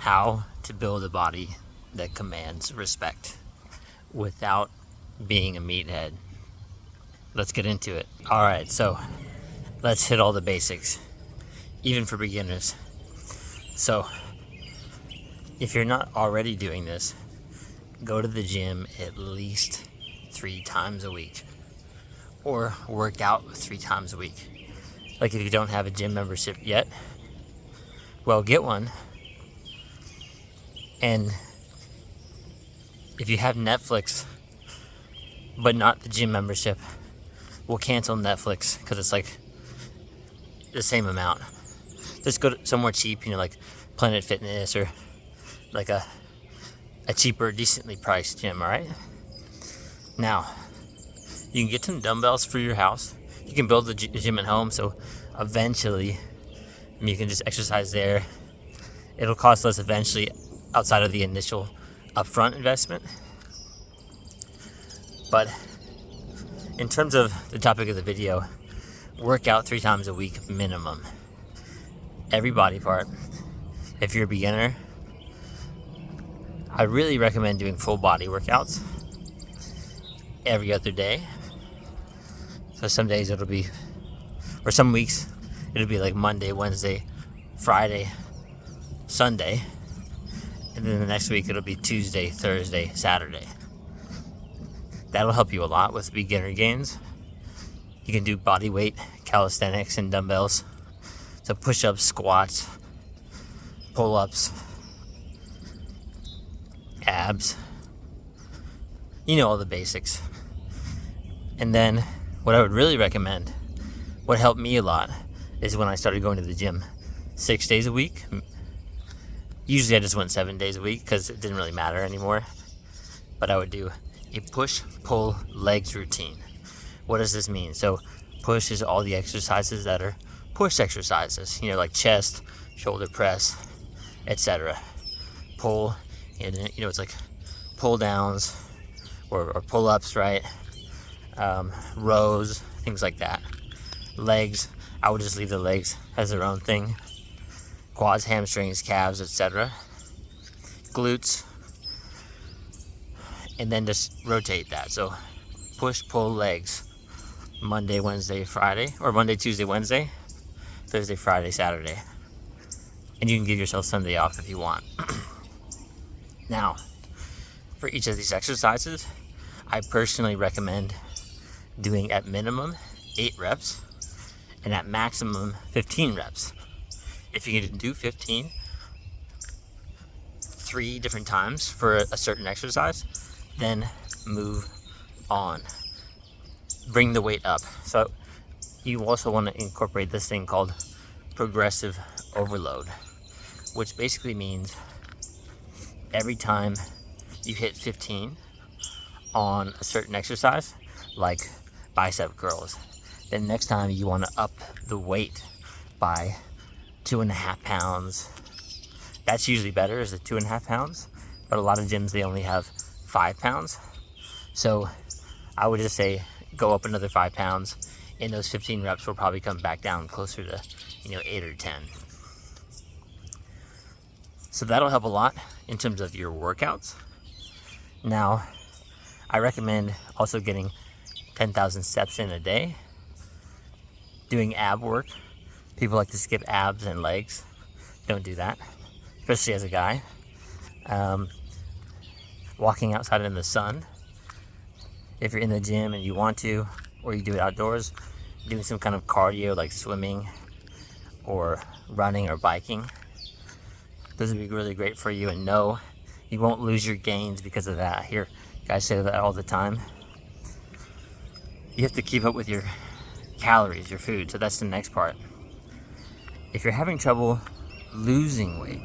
how to build a body that commands respect without being a meathead. Let's get into it. Alright, so let's hit all the basics, even for beginners. So, if you're not already doing this, go to the gym at least 3 times a week, or work out 3 times a week. Like if you don't have a gym membership yet, well, get one. And if you have Netflix, but not the gym membership, we'll cancel Netflix because it's like the same amount. Just go to somewhere cheap, like Planet Fitness or like a cheaper, decently priced gym, alright? Now, you can get some dumbbells for your house. You can build the gym at home, so eventually you can just exercise there. It'll cost less eventually outside of the initial upfront investment. But in terms of the topic of the video, work out 3 times a week minimum. Every body part. If you're a beginner, I really recommend doing full body workouts every other day. So some days it'll be, or some weeks, it'll be like Monday, Wednesday, Friday, Sunday. And then the next week it'll be Tuesday, Thursday, Saturday. That'll help you a lot with beginner gains. You can do body weight, calisthenics, and dumbbells. So push-ups, squats, pull-ups, abs. All the basics. And then what I would really recommend, what helped me a lot, is when I started going to the gym 6 days a week. Usually I just went 7 days a week because it didn't really matter anymore. But I would do a push-pull legs routine. What does this mean? So push is all the exercises that are push exercises, like chest, shoulder press, etc. Pull, and it's like pull downs or pull ups, right? Rows, things like that. Legs, I would just leave the legs as their own thing. Quads, hamstrings, calves, etc. Glutes, and then just rotate that. So push, pull, legs. Monday, Wednesday, Friday, or Monday, Tuesday, Wednesday, Thursday, Friday, Saturday. And you can give yourself Sunday off if you want. Now, for each of these exercises, I personally recommend doing at minimum 8 reps and at maximum 15 reps. If you can do 15 3 different times for a certain exercise, then move on. Bring the weight up. So you also want to incorporate this thing called progressive overload, which basically means every time you hit 15 on a certain exercise, like bicep curls, then next time you want to up the weight by 2.5 pounds. That's usually better, is the 2.5 pounds, but a lot of gyms, they only have 5 pounds. So I would just say go up another 5 pounds, and those 15 reps will probably come back down closer to 8 or 10. So that'll help a lot in terms of your workouts. Now, I recommend also getting 10,000 steps in a day. Doing ab work. People like to skip abs and legs. Don't do that, especially as a guy. Walking outside in the sun. If you're in the gym and you want to, or you do it outdoors, doing some kind of cardio like swimming or running or biking. Those would be really great for you, and no, you won't lose your gains because of that. I hear guys say that all the time. You have to keep up with your calories, your food, so that's the next part. If you're having trouble losing weight,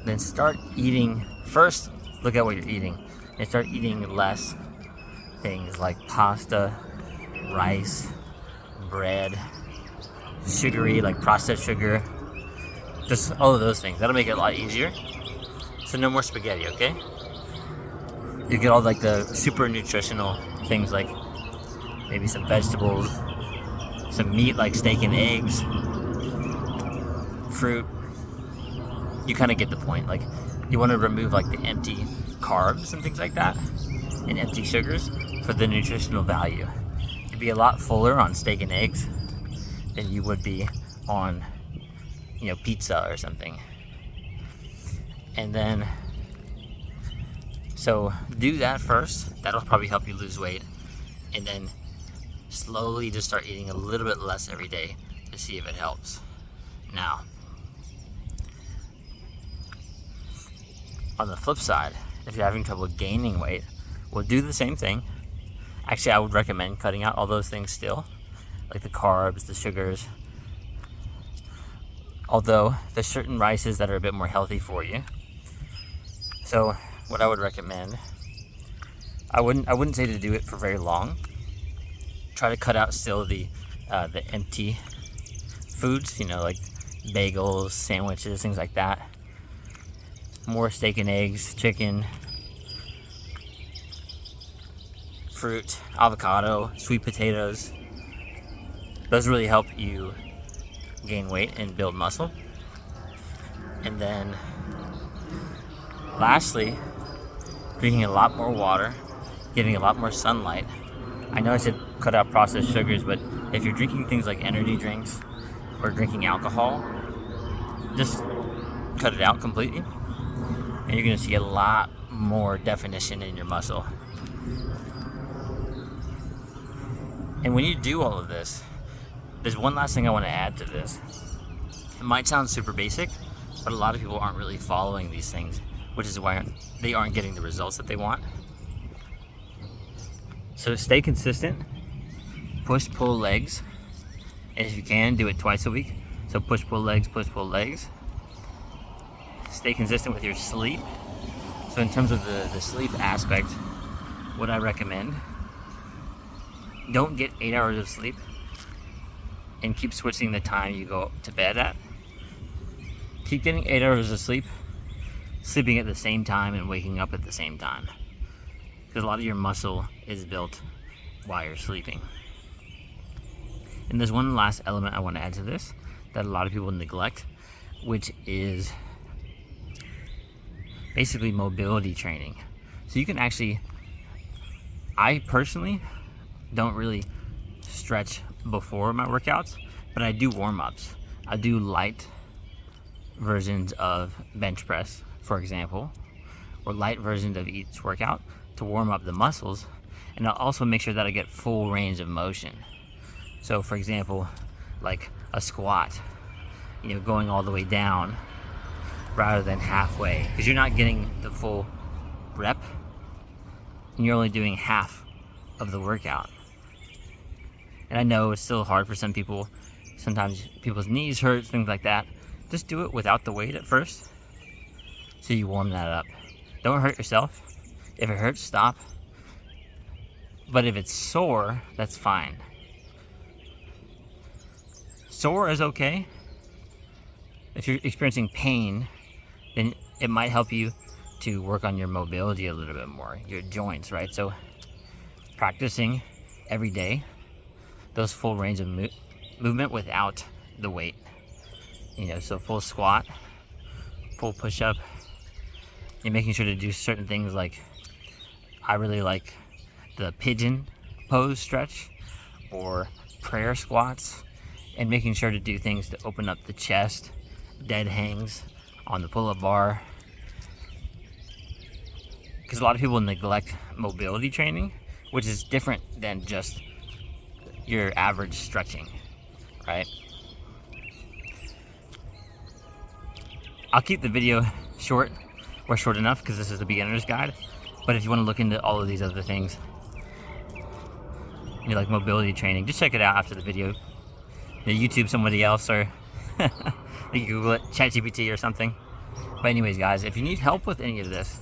then start eating. First, look at what you're eating and start eating less things like pasta, rice, bread, sugary, like processed sugar, just all of those things. That'll make it a lot easier. So no more spaghetti, okay? You get all like the super nutritional things like maybe some vegetables, some meat like steak and eggs, fruit, you kind of get the point. Like, you want to remove like the empty carbs and things like that, and empty sugars for the nutritional value. You'd be a lot fuller on steak and eggs than you would be on, pizza or something. And then, so do that first. That'll probably help you lose weight. And then slowly just start eating a little bit less every day to see if it helps. Now, on the flip side, if you're having trouble gaining weight, we'll do the same thing. Actually, I would recommend cutting out all those things still, like the carbs, the sugars. Although there's certain rices that are a bit more healthy for you. So what I would recommend, I wouldn't say to do it for very long. Try to cut out still the empty foods, like bagels, sandwiches, things like that. More steak and eggs, chicken, fruit, avocado, sweet potatoes. Those really help you gain weight and build muscle. And then lastly, drinking a lot more water, getting a lot more sunlight. I know I said cut out processed sugars, but if you're drinking things like energy drinks or drinking alcohol, just cut it out completely, and you're going to see a lot more definition in your muscle. And when you do all of this, there's one last thing I want to add to this. It might sound super basic, but a lot of people aren't really following these things, which is why they aren't getting the results that they want. So stay consistent, push, pull legs, and if you can, do it twice a week. So push, pull legs, push, pull legs. Stay consistent with your sleep. So in terms of the sleep aspect, what I recommend, don't get 8 hours of sleep and keep switching the time you go to bed at. Keep getting 8 hours of sleep, sleeping at the same time and waking up at the same time. Because a lot of your muscle is built while you're sleeping. And there's one last element I want to add to this that a lot of people neglect, which is basically mobility training. So you can actually, I personally don't really stretch before my workouts, but I do warm-ups. I do light versions of bench press, for example, or light versions of each workout to warm up the muscles, and I'll also make sure that I get full range of motion. So for example, like a squat, going all the way down rather than halfway, because you're not getting the full rep and you're only doing half of the workout. And I know it's still hard for some people. Sometimes people's knees hurt, things like that. Just do it without the weight at first, so you warm that up. Don't hurt yourself. If it hurts, stop. But if it's sore, that's fine. Sore is okay. If you're experiencing pain, then it might help you to work on your mobility a little bit more, your joints, right? So practicing every day, those full range of movement without the weight. So full squat, full push-up. You're making sure to do certain things like, I really like the pigeon pose stretch or prayer squats, and making sure to do things to open up the chest, dead hangs on the pull-up bar. Because a lot of people neglect mobility training, which is different than just your average stretching, right? I'll keep the video short or short enough because this is the beginner's guide. But if you want to look into all of these other things, like mobility training, just check it out after the video. YouTube somebody else, or you can Google it, ChatGPT or something. But anyways, guys, if you need help with any of this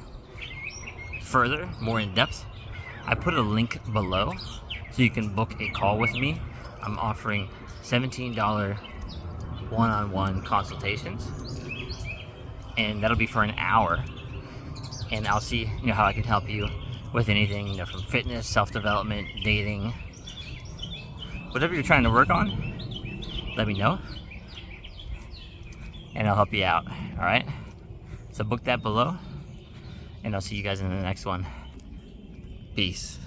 further, more in depth, I put a link below so you can book a call with me. I'm offering $17 one-on-one consultations, and that'll be for an hour. And I'll see, how I can help you with anything, from fitness, self-development, dating, whatever you're trying to work on. Let me know, and I'll help you out. All right. So book that below, and I'll see you guys in the next one. Peace.